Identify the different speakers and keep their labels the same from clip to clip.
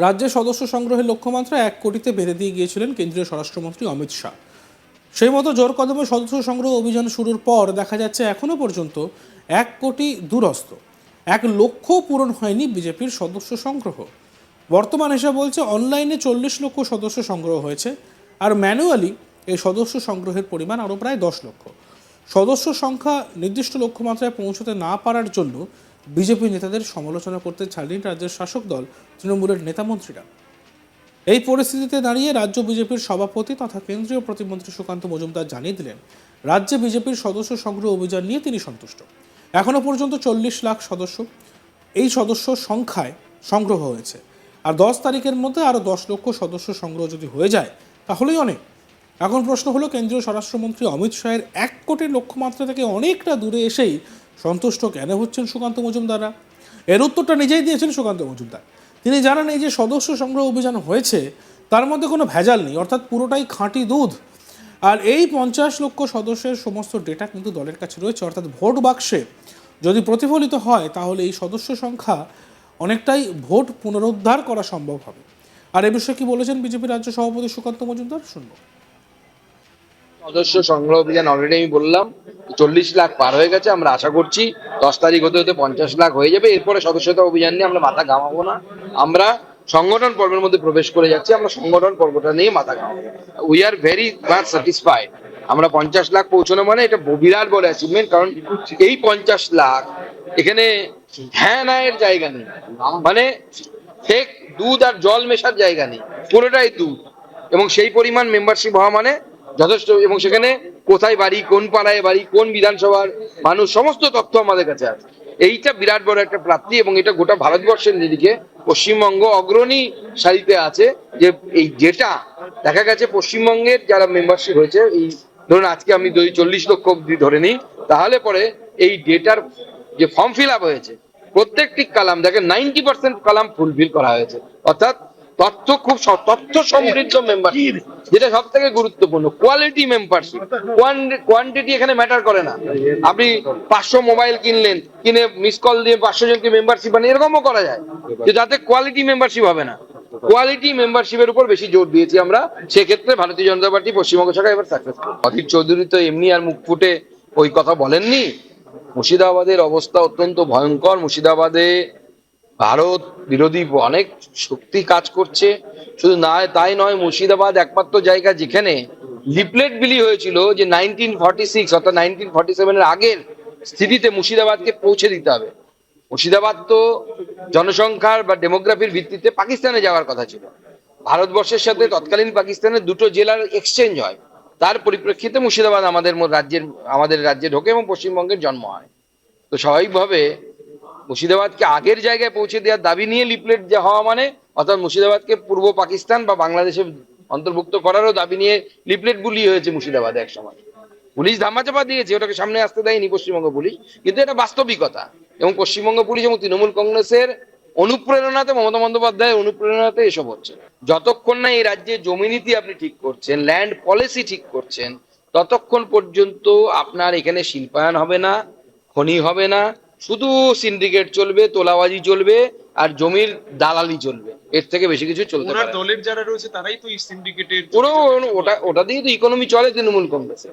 Speaker 1: রাজ্যের সদস্য সংগ্রহের লক্ষ্যমাত্রা 1 কোটিতে বেঁধে দিয়ে গিয়েছিলেন কেন্দ্রীয় স্বরাষ্ট্রমন্ত্রী অমিত শাহ। সেই মতো জোর কদমে সদস্য সংগ্রহ অভিযান শুরুর পর দেখা যাচ্ছে এখনো পর্যন্ত 1 কোটি দূরস্থ, 1 লক্ষ পূরণ হয়নি বিজেপির সদস্য সংগ্রহ। বর্তমান হিসাব বলছে অনলাইনে 40 লক্ষ সদস্য সংগ্রহ হয়েছে, আর ম্যানুয়ালি এই সদস্য সংগ্রহের পরিমাণ আরও প্রায় 10 লক্ষ। সদস্য সংখ্যা নির্দিষ্ট লক্ষ্যমাত্রায় পৌঁছতে না পারার জন্য বিজেপি নেতাদের সমালোচনা করতে ছাড়লেন রাজ্যের শাসক দল তৃণমূলের নেতামন্ত্রীরা। এই পরিস্থিতিতে দাঁড়িয়ে রাজ্য বিজেপির সভাপতি তথা কেন্দ্রীয় প্রতিমন্ত্রী সুকান্ত মজুমদার জানিয়ে দিলেন, রাজ্যে বিজেপির সদস্য সংগ্রহ অভিযান নিয়ে তিনি সন্তুষ্ট। এখনো পর্যন্ত 40 লাখ সদস্য এই সদস্য সংখ্যায় সংগ্রহ হয়েছে, আর 10 তারিখের মধ্যে আরও 10 লক্ষ সদস্য সংগ্রহ যদি হয়ে যায় তাহলেই অনেক। এখন প্রশ্ন হলো, কেন্দ্রীয় স্বরাষ্ট্রমন্ত্রী অমিত শাহের 1 কোটির লক্ষ্যমাত্রা থেকে অনেকটা দূরে এসেই সন্তুষ্ট কেন হচ্ছেন সুকান্ত মজুমদাররা? এর উত্তরটা নিজেই দিয়েছেন সুকান্ত মজুমদার। তিনি জানান, এই যে সদস্য সংগ্রহ অভিযান হয়েছে তার মধ্যে কোনো ভেজাল নেই, অর্থাৎ পুরোটাই খাঁটি দুধ। আর এই 50 লক্ষ সদস্যের সমস্ত ডেটা কিন্তু দলের কাছে রয়েছে, অর্থাৎ ভোট বাক্সে যদি প্রতিফলিত হয় তাহলে এই সদস্য সংখ্যা অনেকটাই ভোট পুনরুদ্ধার করা সম্ভব হবে। আর এ বিষয়ে কি বলেছেন বিজেপি রাজ্য সভাপতি সুকান্ত মজুমদার, শুনবো।
Speaker 2: সদস্য সংগ্রহ অভিযান অলরেডি আমি বললাম 40 লাখ পার হয়ে গেছে। আমরা আশা করছি 10 তারিখ হতে হতে 50 লাখ হয়ে যাবে। এরপরে সদস্যতা অভিযান নিয়ে আমরা মাথা ঘামাবো না। আমরা সংগঠন পর্বের মধ্যে প্রবেশ করে যাচ্ছি। আমরা সংগঠন পর্বটা নিয়ে মাথা ঘামাবো। We are very much satisfied. আমরা 50 লাখ পৌঁছানো মানে এটা বিরাট বড় অ্যাচিভমেন্ট। কারণ এই 50 লাখ এখানে হ্যাঁ না এর জায়গা নেই, মানে ফেক দুধ আর জল মেশার জায়গা নেই, পুরোটাই দুধ। এবং সেই পরিমাণ মেম্বারশিপ হওয়া মানে যথেষ্ট। এবং সেখানে কোথায় বাড়ি, কোন পাড়ায় বাড়ি, কোন বিধানসভার মানুষ, সমস্ত তথ্য আমাদের কাছে আছে। এইটা বিরাট বড় একটা প্রাপ্তি এবং এটা গোটা ভারতবর্ষের দিকে পশ্চিমবঙ্গ অগ্রণী সারিতে আছে। যে এই যেটা দেখা গেছে পশ্চিমবঙ্গের যারা মেম্বারশিপ হয়েছে, এই ধরুন আজকে আমি 40 লক্ষ অব্দি ধরে নিই, তাহলে পরে এই ডেটার যে ফর্ম ফিল আপ হয়েছে প্রত্যেকটি কালাম দেখেন 90% কালাম ফুলফিল করা হয়েছে। অর্থাৎ তথ্য খুব তথ্য সমৃদ্ধ মেম্বারশিপ, যেটা সব থেকে গুরুত্বপূর্ণ। কোয়ালিটি মেম্বারশিপ, কোয়ান্টিটি এখানে ম্যাটার করে না। আপনি 500 মোবাইল কিনলেন, কিনে মিস কল দিয়ে 500 জনকে মেম্বারশিপ বানিয়ে এরকমও করা যায়, যে যাতে কোয়ালিটি মেম্বারশিপ হবে না। কোয়ালিটি মেম্বারশিপের উপর বেশি জোর দিয়েছি আমরা। সেক্ষেত্রে ভারতীয় জনতা পার্টি পশ্চিমবঙ্গ শাখা এবার সাকসেসফুল। অধীর চৌধুরী তো এমনি আর মুখ ফুটে ওই কথা বলেননি। মুর্শিদাবাদের অবস্থা অত্যন্ত ভয়ঙ্কর। মুর্শিদাবাদে ভারত বিরোধী অনেক শক্তি কাজ করছে। শুধু না তাই নয়, মুর্শিদাবাদ একমাত্র জায়গা যেখানে লিফলেট বিলি হয়েছিল যে 1946 অর্থাৎ 1947 এর আগের স্থিতিতে মুর্শিদাবাদকে পৌঁছে দিতে হবে। মুর্শিদাবাদ তো জনসংখ্যার বা ডেমোগ্রাফির ভিত্তিতে পাকিস্তানে যাওয়ার কথা ছিল। ভারতবর্ষের সাথে তৎকালীন পাকিস্তানের দুটো জেলার এক্সচেঞ্জ হয়, তার পরিপ্রেক্ষিতে মুর্শিদাবাদ আমাদের রাজ্যে ঢোকে এবং পশ্চিমবঙ্গের জন্ম হয়। তো স্বাভাবিকভাবে মুর্শিদাবাদকে আগের জায়গায় পৌঁছে দেওয়ার দাবি নিয়ে লিফলেট হওয়া মানে, অর্থাৎ মুর্শিদাবাদকে পূর্ব পাকিস্তান বা বাংলাদেশে অন্তর্ভুক্ত করারও দাবি নিয়ে লিফলেট বুলি হয়েছে মুর্শিদাবাদে এক সময়। পুলিশ ধামাচাপা দিয়েছে, ওটাকে সামনে আসতে দেয়নি পশ্চিমবঙ্গ পুলিশ, কিন্তু এটা বাস্তবিকতা। এবং পশ্চিমবঙ্গ পুলিশ এবং তৃণমূল কংগ্রেসের অনুপ্রেরণাতে, মমতা বন্দ্যোপাধ্যায়ের অনুপ্রেরণাতে এসব হচ্ছে। যতক্ষণ না এই রাজ্যে জমি নীতি আপনি ঠিক করছেন, ল্যান্ড পলিসি ঠিক করছেন, ততক্ষণ পর্যন্ত আপনার এখানে শিল্পায়ন হবে না, খনি হবে না। শুধু সিন্ডিকেট চলবে, তোলাবাজি চলবে, আর জমির দালালি চলবে। এর থেকে বেশি কিছু চলতে পারে না।
Speaker 3: দলের যারা রয়েছে তারাই তো এই সিন্ডিকেটের
Speaker 2: পুরো ওটা দিয়ে তো ইকোনমি চলে তৃণমূল কংগ্রেসে।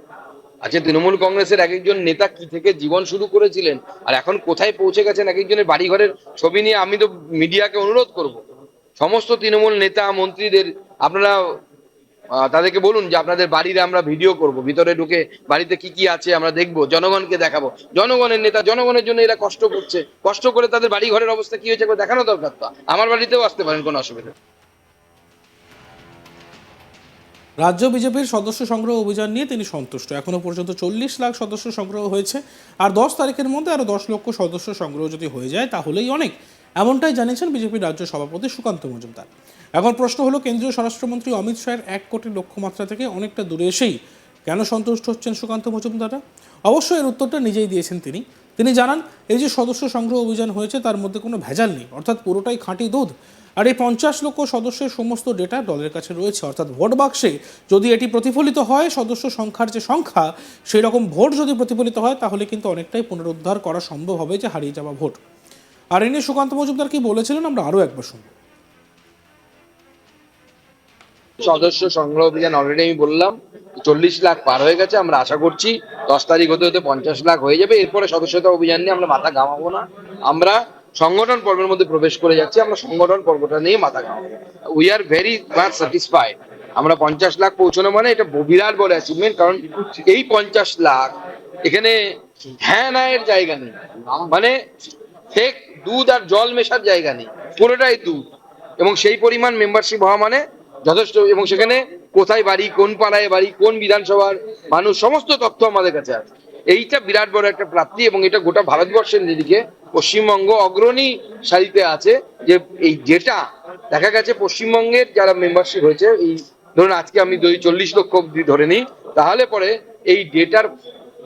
Speaker 2: আচ্ছা, তৃণমূল কংগ্রেসের এক একজন নেতা কি থেকে জীবন শুরু করেছিলেন আর এখন কোথায় পৌঁছে গেছেন, এক একজনের বাড়ি ঘরের ছবি নিয়ে আমি তো মিডিয়াকে অনুরোধ করব, সমস্ত তৃণমূল নেতা মন্ত্রীদের আপনারা তাদেরকে বলুন যে আপনাদের বাড়িতে আমরা ভিডিও করব, ভিতরে ঢুকে বাড়িতে কি কি আছে আমরা দেখবো, জনগণকে দেখাবো। জনগণের নেতা, জনগণের জন্য এরা কষ্ট করছে, কষ্ট করে তাদের বাড়ি ঘরের অবস্থা কি হয়েছে দেখানো দরকার। তো আমার বাড়িতেও আসতে পারেন, কোনো অসুবিধা নেই।
Speaker 1: রাজ্য বিজেপির সদস্য সংগ্রহ অভিযান নিয়ে তিনি সন্তুষ্ট। এখনো পর্যন্ত 40 লাখ সদস্য সংগ্রহ হয়েছে, আর 10 তারিখের মধ্যে আরও 10 লক্ষ সদস্য সংগ্রহ যদি হয়ে যায় তাহলেই অনেক, এমনটাই জানিয়েছেন বিজেপির রাজ্য সভাপতি সুকান্ত মজুমদার। এখন প্রশ্ন হলো, কেন্দ্রীয় স্বরাষ্ট্রমন্ত্রী অমিত শাহের 1 কোটির লক্ষ্যমাত্রা থেকে অনেকটা দূরে এসেই কেন সন্তুষ্ট হচ্ছেন সুকান্ত মজুমদাররা? অবশ্যই এর উত্তরটা নিজেই দিয়েছেন তিনি জানান, এই যে সদস্য সংগ্রহ অভিযান হয়েছে তার মধ্যে কোনো ভেজাল নেই, অর্থাৎ পুরোটাই খাঁটি দুধ। আর এই 50 লক্ষ সদস্যের সমস্ত ডেটা দলের কাছে রয়েছে, অর্থাৎ ভোট বাক্সে যদি এটি প্রতিফলিত হয়, সদস্য সংখ্যার যে সংখ্যা সেই রকম ভোট যদি প্রতিফলিত হয় তাহলে কিন্তু অনেকটাই পুনরুদ্ধার করা সম্ভব হবে যে হারিয়ে যাওয়া ভোট। আর এ নিয়ে সুকান্ত মজুমদার কি বলেছিলেন আমরা আরও একবার শুনব।
Speaker 2: সদস্য সংগ্রহ অভিযান অলরেডি আমি বললাম 40 লাখ পার হয়ে গেছে। আমরা আশা করছি 10 তারিখ হতে হতে 50 লাখ হয়ে যাবে। এরপরে সদস্যতা অভিযান নিয়ে আমরা মাথা ঘামাবো না। আমরা সংগঠন পর্বের মধ্যে প্রবেশ করে যাচ্ছি। আমরা সংগঠন পর্বটা নিয়ে মাথা ঘামাবো। We are very much satisfied. আমরা 50 লাখ পৌঁছানো মানে এটা বিরাট বড় অ্যাচিভমেন্ট। কারণ এই 50 লাখ এখানে হ্যাঁ না এর জায়গা নেই, মানে ফেক দুধ আর জল মেশার জায়গা নেই, পুরোটাই দুধ। এবং সেই পরিমাণ মেম্বারশিপ হওয়া মানে যথেষ্ট। এবং সেখানে কোথায় বাড়ি, কোন পাড়ায় বাড়ি, কোন বিধানসভার মানুষ, সমস্ত তথ্য আমাদের কাছে আছে। এইটা বিরাট বড় একটা প্রাপ্তি এবং এটা গোটা ভারতবর্ষের দিকে পশ্চিমবঙ্গ অগ্রণী সারিতে আছে। যে এই যেটা দেখা গেছে পশ্চিমবঙ্গের যারা মেম্বারশিপ হয়েছে, এই ধরুন আজকে আমি যদি 40 লক্ষ অব্দি ধরে নিই, তাহলে পরে এই ডেটার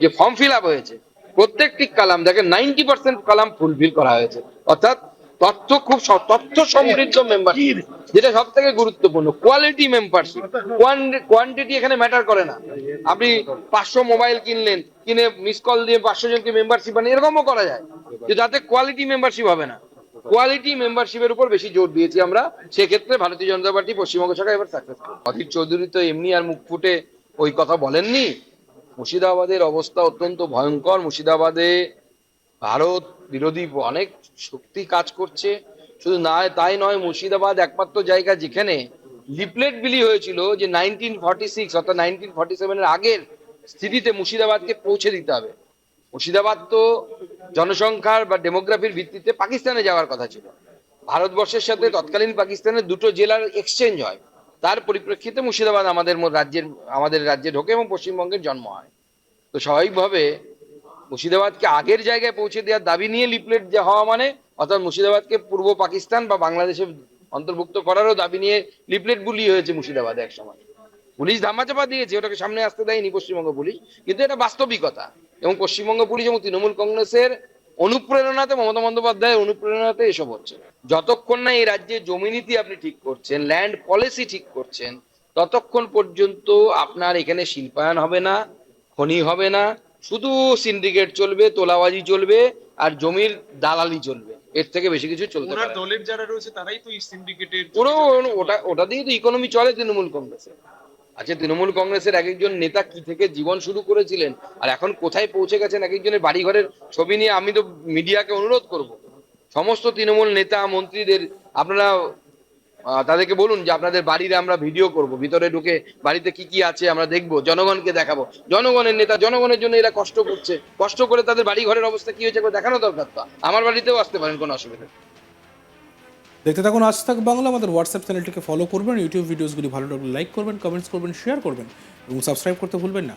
Speaker 2: যে ফর্ম ফিল আপ হয়েছে প্রত্যেকটি কালাম দেখেন 90% কালাম ফুলফিল করা হয়েছে। অর্থাৎ তথ্য খুব তথ্য সমৃদ্ধ মেম্বারশিপ, যেটা সব থেকে গুরুত্বপূর্ণ। কোয়ালিটি মেম্বারশিপ, কোয়ান্টিটি এখানে ম্যাটার করে না। আপনি 500 মোবাইল কিনলেন, কিনে মিস কল দিয়ে 500 জনকে মেম্বারশিপ বানিয়ে এরকমও করা যায়, যে যাতে কোয়ালিটি মেম্বারশিপ হবে না। কোয়ালিটি মেম্বারশিপের উপর বেশি জোর দিয়েছি আমরা। সেক্ষেত্রে ভারতীয় জনতা পার্টি পশ্চিমবঙ্গ শাখা এবার সাকসেসফুল। অধীর চৌধুরী তো এমনি আর মুখ ফুটে ওই কথা বলেননি। মুর্শিদাবাদের অবস্থা অত্যন্ত ভয়ঙ্কর। মুর্শিদাবাদে ভারত বিরোধী অনেক শক্তি কাজ করছে। শুধু না তাই নয়, মুর্শিদাবাদ একমাত্র জায়গা যেখানে লিফলেট বিলি হয়েছিল যে 1946 অর্থাৎ 1947 এর আগের স্থিতিতে মুর্শিদাবাদকে পৌঁছে দিতে হবে। মুর্শিদাবাদ তো জনসংখ্যার বা ডেমোগ্রাফির ভিত্তিতে পাকিস্তানে যাওয়ার কথা ছিল। ভারতবর্ষের সাথে তৎকালীন পাকিস্তানের দুটো জেলার এক্সচেঞ্জ হয়, তার পরিপ্রেক্ষিতে মুর্শিদাবাদ আমাদের রাজ্যে ঢোকে এবং পশ্চিমবঙ্গের জন্ম হয়। তো স্বাভাবিকভাবে মুর্শিদাবাদকে আগের জায়গায় পৌঁছে দেওয়ার দাবি নিয়ে লিফলেট হওয়া মানে, অর্থাৎ মুর্শিদাবাদকে পূর্ব পাকিস্তান বা বাংলাদেশে অন্তর্ভুক্ত করারও দাবি নিয়ে লিফলেট বুলি হয়েছে মুর্শিদাবাদে এক সময়। পুলিশ ধামাচাপা দিয়েছে, ওটাকে সামনে আসতে দেয়নি পশ্চিমবঙ্গ পুলিশ, কিন্তু এটা বাস্তবিকতা। এবং পশ্চিমবঙ্গ পুলিশ এবং তৃণমূল কংগ্রেসের অনুপ্রেরণাতে, মমতা বন্দ্যোপাধ্যায়ের অনুপ্রেরণাতে এসব হচ্ছে। যতক্ষণ না এই রাজ্যে জমি নীতি আপনি ঠিক করছেন, ল্যান্ড পলিসি ঠিক করছেন, ততক্ষণ পর্যন্ত আপনার এখানে শিল্পায়ন হবে না, খনি হবে না, শুধু সিন্ডিকেট চলবে, তোলাবাজি চলবে আর জমির দালালি চলবে। এর থেকে বেশি কিছু চলতে পারে
Speaker 3: ওনার
Speaker 2: না।
Speaker 3: দলের যারা রয়েছে তারাই তো এই সিন্ডিকেটের
Speaker 2: ওটা দিয়ে তো ইকোনমি চলে তৃণমূল কংগ্রেসে। আচ্ছা, তৃণমূল কংগ্রেসের এক একজন নেতা কি থেকে জীবন শুরু করেছিলেন আর এখন কোথায় পৌঁছে গেছেন, এক একজনের বাড়ি ঘরের ছবি নিয়ে আমি তো মিডিয়াকে অনুরোধ করব, সমস্ত তৃণমূল নেতা মন্ত্রীদের আপনারা তাদেরকে বলুন যে আপনাদের বাড়িতে আমরা ভিডিও করব, ভিতরে ঢুকে বাড়িতে কি কি আছে আমরা দেখবো, জনগণকে দেখাবো। জনগণের নেতা, জনগণের জন্য এরা কষ্ট করছে, কষ্ট করে তাদের বাড়ি ঘরের অবস্থা কি হয়েছে দেখানো দরকার। তো আমার বাড়িতেও আসতে পারেন, কোনো অসুবিধা নেই।
Speaker 1: দেখতে থাকুন আজ তাক বাংলা। আমাদের হোয়াটসঅ্যাপ চ্যানেলটিকে ফলো করবেন, ইউটিউব ভিডিওসগুলি ভালো লাগলে লাইক করবেন, কমেন্টস করবেন, শেয়ার করবেন এবং সাবস্ক্রাইব করতে ভুলবেন না।